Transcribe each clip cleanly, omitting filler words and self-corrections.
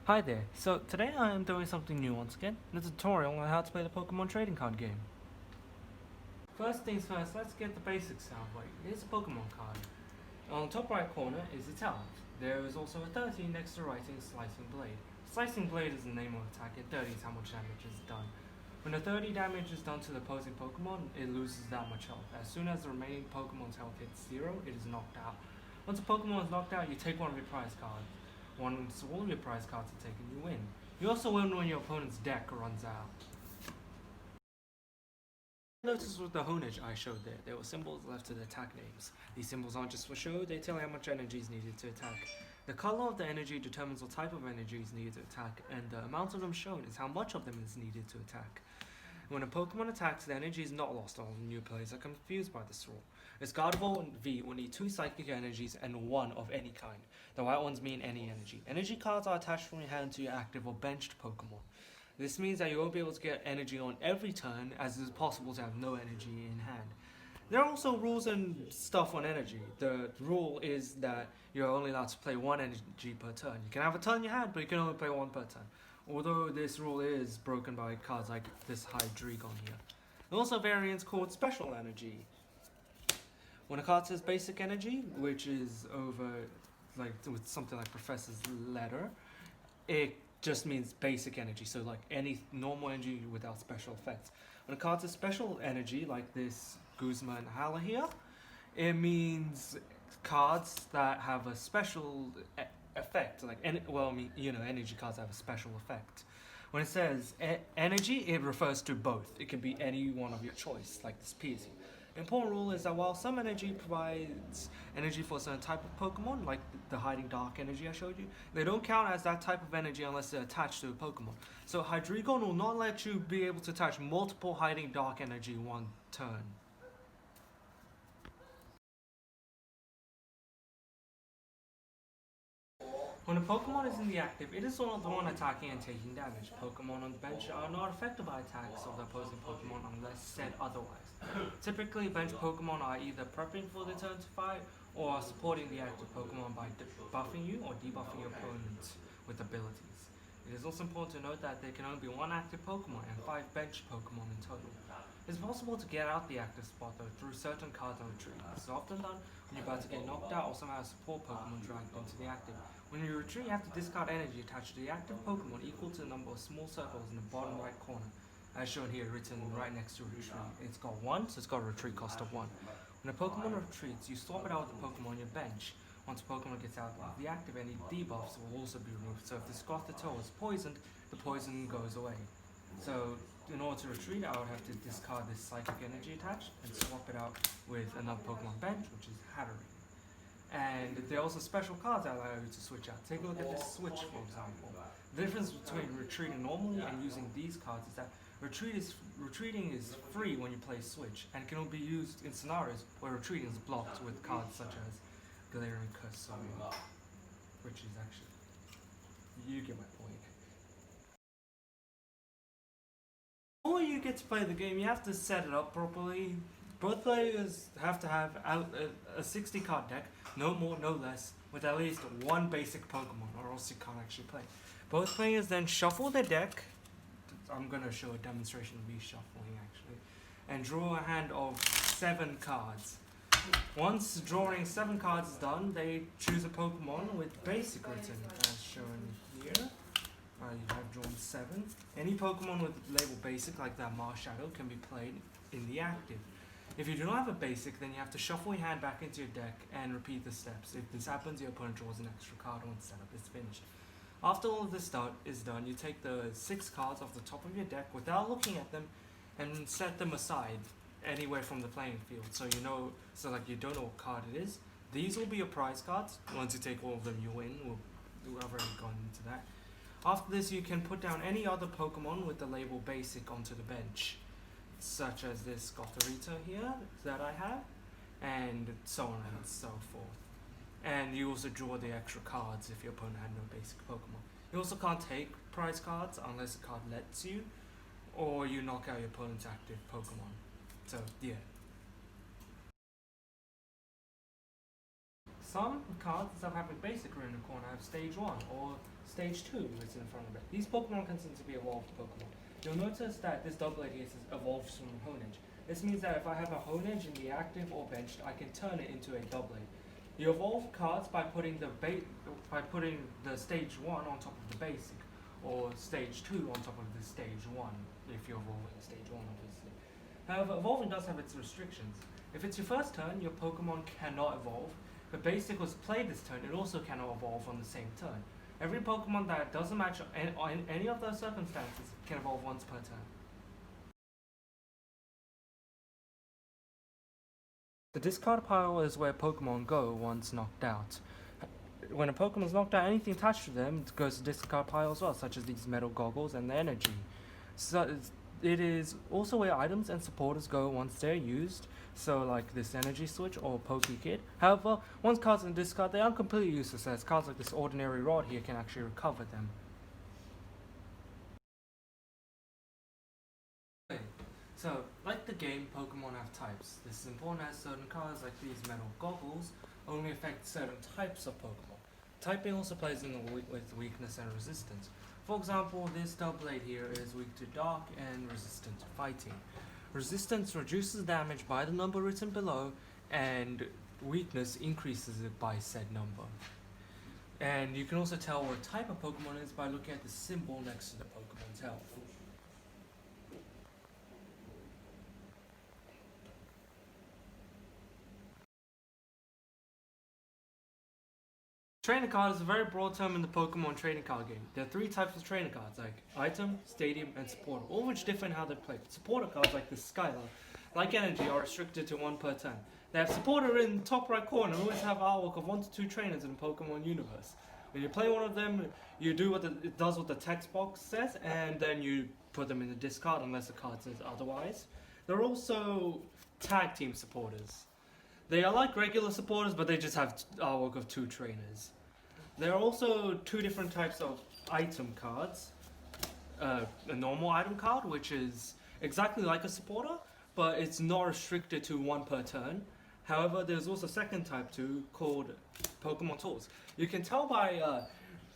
Hi there, so today I am doing something new once again, a tutorial on how to play the Pokemon trading card game. First things first, let's get the basics out of the way. Here's a Pokemon card. On the top right corner is its health. There is also a 30 next to writing Slicing Blade. Slicing Blade is the name of attack, and 30 is how much damage is done. When the 30 damage is done to the opposing Pokemon, it loses that much health. As soon as the remaining Pokemon's health hits 0, it is knocked out. Once a Pokemon is knocked out, you take one of your prize cards. Once all of your prize cards are taken, you win. You also win when your opponent's deck runs out. Notice with the Honedge I showed there were symbols left to the attack names. These symbols aren't just for show, they tell you how much energy is needed to attack. The color of the energy determines what type of energy is needed to attack, and the amount of them shown is how much of them is needed to attack. When a Pokemon attacks, the energy is not lost. All new players are confused by this rule. Its Gardevoir V will need 2 Psychic Energies and 1 of any kind. The white ones mean any energy. Energy cards are attached from your hand to your active or benched Pokemon. This means that you won't be able to get energy on every turn, as it is possible to have no energy in hand. There are also rules and stuff on energy. The rule is that you're only allowed to play 1 energy per turn. You can have a ton in your hand, but you can only play 1 per turn. Although this rule is broken by cards like this Hydreigon here. There are also variants called Special Energy. When a card says Basic Energy, which is over like with something like Professor's letter, it just means basic energy, so like any normal energy without special effects. When a card says Special Energy, like this Guzma and Hala here, it means cards that have a special effect. Like, energy cards have a special effect. When it says energy, it refers to both. It can be any one of your choice, like this Pidgey. The important rule is that while some energy provides energy for a certain type of Pokemon, like the Hiding Dark energy I showed you, they don't count as that type of energy unless they're attached to a Pokemon. So Hydreigon will not let you be able to attach multiple Hiding Dark energy in one turn. When a Pokemon is in the active, it is not the one attacking and taking damage. Pokemon on the bench are not affected by attacks of the opposing Pokemon unless said otherwise. Typically, bench Pokemon are either prepping for the turn to fight or are supporting the active Pokemon by buffing you or debuffing your opponent with abilities. It is also important to note that there can only be 1 active Pokemon and 5 bench Pokemon in total. It is possible to get out the active spot though through certain cards on retreat. This is often done when you're about to get knocked out or somehow a support Pokemon dragged into the active. When you retreat, you have to discard energy attached to the active Pokemon equal to the number of small circles in the bottom right corner, as shown here, written right next to retreat. It's got 1, so it's got a retreat cost of 1. When a Pokemon retreats, you swap it out with the Pokemon on your bench. Once a Pokemon gets out of the active, any debuffs will also be removed. So if the Squirtle is poisoned, the poison goes away. So in order to retreat, I would have to discard this Psychic Energy attached and swap it out with another Pokemon bench, which is Hatterene. And there are also special cards that allow you to switch out. Take a look at this switch, for example. The difference between retreating normally and using these cards is that retreating is free when you play switch, and can only be used in scenarios where retreating is blocked with cards such as Galarian Curse, which is actually, you get my point. Before you get to play the game, you have to set it up properly. Both players have to have a 60 card deck, no more, no less, with at least 1 basic Pokemon, or else you can't actually play. Both players then shuffle their deck. I'm going to show a demonstration of reshuffling actually, and draw a hand of 7 cards. Once drawing 7 cards is done, they choose a Pokemon with basic written, as shown here. You have drawn 7. Any Pokemon with label basic, like that Marshadow, can be played in the active. If you do not have a basic, then you have to shuffle your hand back into your deck and repeat the steps. If this happens, your opponent draws an extra card once setup is finished. After all of this is done, you take the 6 cards off the top of your deck without looking at them and set them aside anywhere from the playing field. So you don't know what card it is. These will be your prize cards. Once you take all of them, you win. I've already gone into that. After this, you can put down any other Pokemon with the label basic onto the bench, such as this Gothorita here that I have, and so on and so forth. And you also draw the extra cards if your opponent had no basic Pokemon. You also can't take prize cards unless the card lets you, or you knock out your opponent's active Pokemon. So, yeah. Some cards that have a basic written in the corner have stage 1, or Stage 2 is in front of it. These Pokemon consider to be evolved Pokemon. You'll notice that this Doublade here says evolves from Honedge. This means that if I have a Honedge in the active or benched, I can turn it into a Doublade. You evolve cards by putting the stage 1 on top of the basic, or stage 2 on top of the stage 1, if you're evolving stage 1 obviously. However, evolving does have its restrictions. If it's your first turn, your Pokemon cannot evolve. If basic was played this turn, it also cannot evolve on the same turn. Every Pokemon that doesn't match any of those circumstances can evolve once per turn. The discard pile is where Pokemon go once knocked out. When a Pokemon is knocked out, anything attached to them goes to the discard pile as well, such as these metal goggles and the energy. So it is also where items and supporters go once they're used, so like this energy switch or Pokekid. However, once cards in discard, they aren't completely useless, as cards like this ordinary rod here can actually recover them. So, like the game, Pokemon have types. This is important as certain cards like these metal goggles only affect certain types of Pokemon. Typing also plays in with weakness and resistance. For example, this Doublade here is weak to dark and resistant to fighting. Resistance reduces damage by the number written below, and weakness increases it by said number. And you can also tell what type of Pokemon it is by looking at the symbol next to the Pokemon's health. Trainer card is a very broad term in the Pokemon trading card game. There are 3 types of trainer cards, like Item, Stadium, and Supporter, all which differ in how they're played. Supporter cards like the Skylar, like Energy, are restricted to 1 per turn. They have Supporter in the top right corner and always have artwork of 1 to 2 trainers in the Pokemon universe. When you play one of them, you do what it does what the text box says, and then you put them in the discard unless the card says otherwise. There are also Tag Team Supporters. They are like regular supporters, but they just have artwork of 2 trainers. There are also 2 different types of item cards. A normal item card, which is exactly like a supporter, but it's not restricted to 1 per turn. However, there's also a second type too, called Pokemon Tools. You can tell by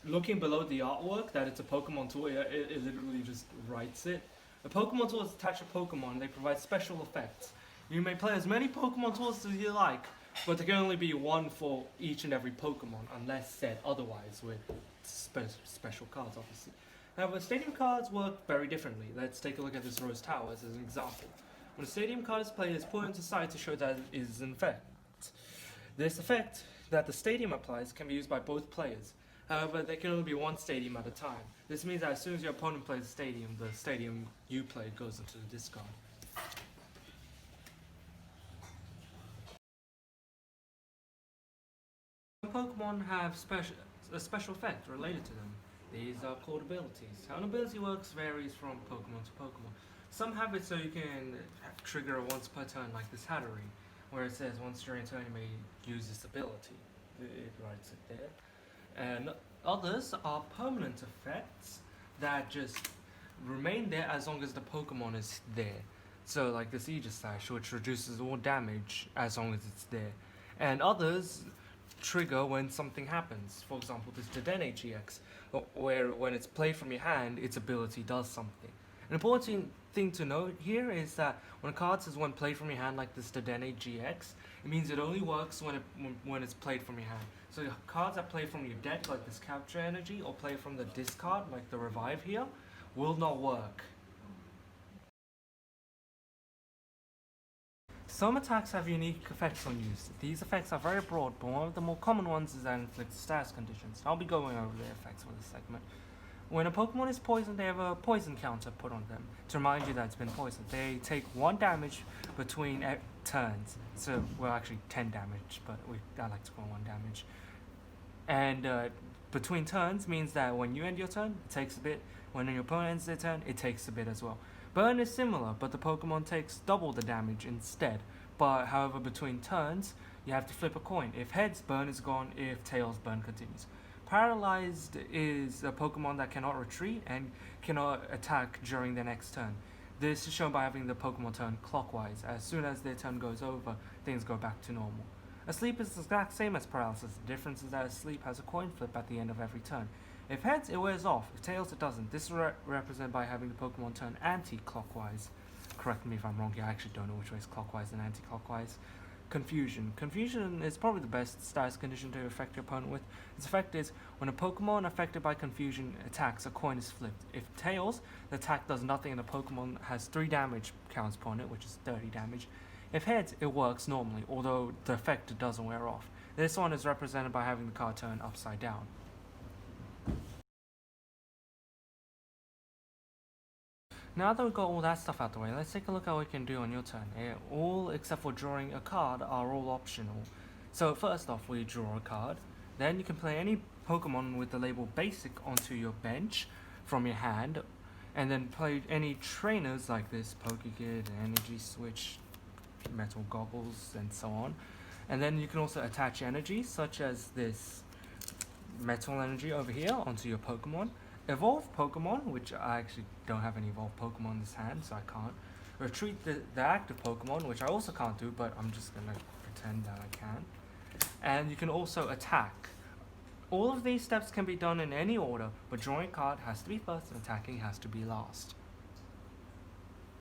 looking below the artwork that it's a Pokemon tool. It literally just writes it. A Pokemon tool is attached to Pokemon. They provide special effects. You may play as many Pokemon tools as you like, but there can only be 1 for each and every Pokemon, unless said otherwise with special cards, obviously. However, Stadium cards work very differently. Let's take a look at this Rose Towers as an example. When a Stadium card is played, it's put into side to show that it is an effect. This effect that the Stadium applies can be used by both players. However, there can only be 1 Stadium at a time. This means that as soon as your opponent plays the Stadium you play goes into the discard. Pokemon have a special effect related to them. These are called abilities. How an ability works varies from Pokemon to Pokemon. Some have it so you can trigger it once per turn, like this Hatterene, where it says once during a turn you may use this ability. It writes it there. And others are permanent effects that just remain there as long as the Pokemon is there. So like this Aegislash, which reduces all damage as long as it's there. And others trigger when something happens. For example, this Dedenne GX, where when it's played from your hand, its ability does something. An important thing to note here is that when a card says when played from your hand, like this Dedenne GX, it means it only works when it's played from your hand. So cards that play from your deck, like this Capture Energy, or play from the discard, like the Revive here, will not work. Some attacks have unique effects on use. These effects are very broad, but one of the more common ones is that inflicts status conditions. I'll be going over their effects for this segment. When a Pokemon is poisoned, they have a poison counter put on them to remind you that it's been poisoned. They take 1 damage between turns. So, well, actually 10 damage, but I like to call 1 damage. And between turns means that when you end your turn, it takes a bit. When your opponent ends their turn, it takes a bit as well. Burn is similar, but the Pokemon takes double the damage instead. But however, between turns, you have to flip a coin. If heads, burn is gone. If tails, burn continues. Paralyzed is a Pokemon that cannot retreat and cannot attack during their next turn. This is shown by having the Pokemon turn clockwise. As soon as their turn goes over, things go back to normal. Asleep is the exact same as paralysis. The difference is that Asleep has a coin flip at the end of every turn. If heads, it wears off. If tails, it doesn't. This is represented by having the Pokemon turn anti-clockwise. Correct me if I'm wrong here, I actually don't know which way is clockwise and anti-clockwise. Confusion. Confusion is probably the best status condition to affect your opponent with. Its effect is, when a Pokemon affected by confusion attacks, a coin is flipped. If tails, the attack does nothing and the Pokemon has 3 damage counts upon it, which is 30 damage. If heads, it works normally, although the effect doesn't wear off. This one is represented by having the card turn upside down. Now that we've got all that stuff out the way, let's take a look at what we can do on your turn. All except for drawing a card are all optional. So first off, we draw a card. Then you can play any Pokemon with the label Basic onto your bench from your hand, and then play any trainers like this, Pokekid, Energy Switch, Metal Goggles, and so on. And then you can also attach energies, such as this Metal Energy over here, onto your Pokemon. Evolve Pokemon, which I actually don't have any evolved Pokemon in this hand, so I can't. Retreat the active Pokemon, which I also can't do, but I'm just gonna pretend that I can. And you can also attack. All of these steps can be done in any order, but drawing a card has to be first and attacking has to be last.